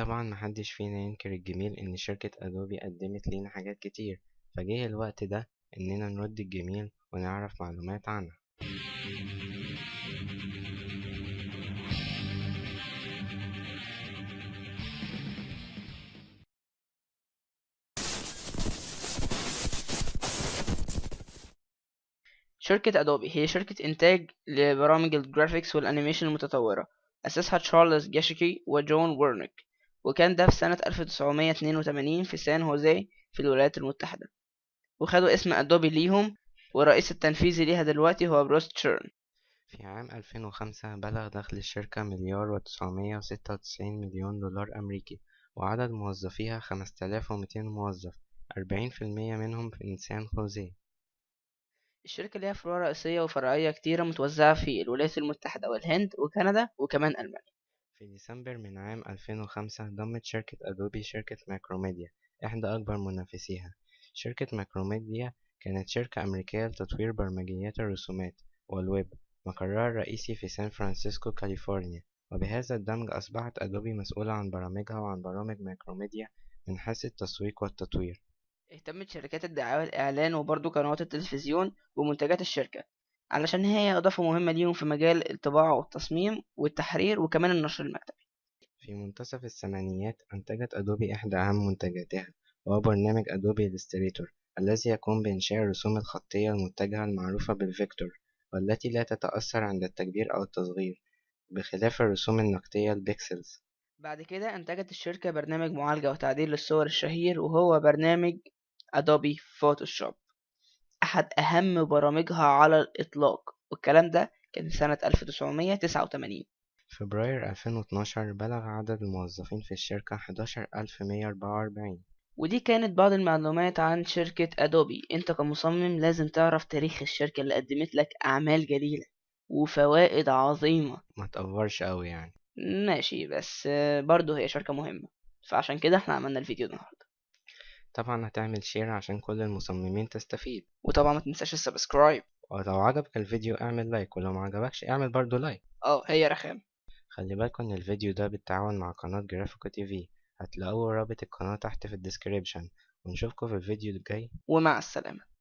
طبعا محدش فينا ينكر الجميل إن شركة أدوبي قدمت لينا حاجات كتير، فجه الوقت ده إننا نرد الجميل ونعرف معلومات عنها. شركة أدوبي هي شركة إنتاج لبرامج الجرافيكس والأنيميشن المتطورة. أسسها تشارلز جاشكي وجون وورنيك، وكان ده في سنة 1982 في سان هوزي في الولايات المتحدة، وخدوا اسم أدوبي ليهم، والرئيس التنفيذي ليها دلوقتي هو بروس تشيرن. في عام 2005 بلغ دخل الشركة $1,996,000,000 أمريكي، وعدد موظفيها 5200 موظف، 40% منهم من سان خوزيه. الشركة ليها فروع رئيسية وفرعية كتيرة متوزعة في الولايات المتحدة والهند وكندا وكمان ألمانيا. في ديسمبر من عام 2005 ضمت شركة أدوبي شركة ماكروميديا، إحدى أكبر منافسيها. شركة ماكروميديا كانت شركة أمريكية لتطوير برمجيات الرسومات والويب، مقرها الرئيسي في سان فرانسيسكو كاليفورنيا. وبهذا الدمج أصبحت أدوبي مسؤولة عن برامجها وعن برامج ماكروميديا من حيث التسويق والتطوير. اهتمت شركات الدعاية والإعلان وبرضه قنوات التلفزيون بمنتجات الشركة، علشان هي إضافة مهمة ليهم في مجال الطباعة والتصميم والتحرير وكمان النشر المكتبي. في منتصف الثمانينات أنتجت أدوبي إحدى أهم منتجاتها، وهو برنامج أدوبي إليستريتور، الذي يقوم بإنشاء الرسوم الخطية المتجهة المعروفة بالفيكتور، والتي لا تتأثر عند التكبير أو التصغير، بخلاف الرسوم النقدية البيكسلز. بعد كده أنتجت الشركة برنامج معالجة وتعديل للصور الشهير، وهو برنامج أدوبي فوتوشوب، أحد أهم برامجها على الإطلاق، والكلام ده كان في سنة 1989. فبراير 2012 بلغ عدد الموظفين في الشركة 11144. ودي كانت بعض المعلومات عن شركة أدوبي. أنت كمصمم لازم تعرف تاريخ الشركة اللي قدمت لك أعمال جليلة وفوائد عظيمة. ما تأفورش أوي يعني. ماشي، بس برضه هي شركة مهمة، فعشان كده احنا عملنا الفيديو النهاردة. طبعا هتعمل شير عشان كل المصممين تستفيد. وطبعا ما تنساش السبسكرايب. ولو عجبك الفيديو اعمل لايك، ولو ما عجبكش اعمل برضو لايك. اه، هي رخام. خلي بالكوا ان الفيديو ده بالتعاون مع قناة جرافيكو تي في، هتلاقوا رابط القناة تحت في الديسكريبشن. ونشوفكوا في الفيديو الجاي. ومع السلامة.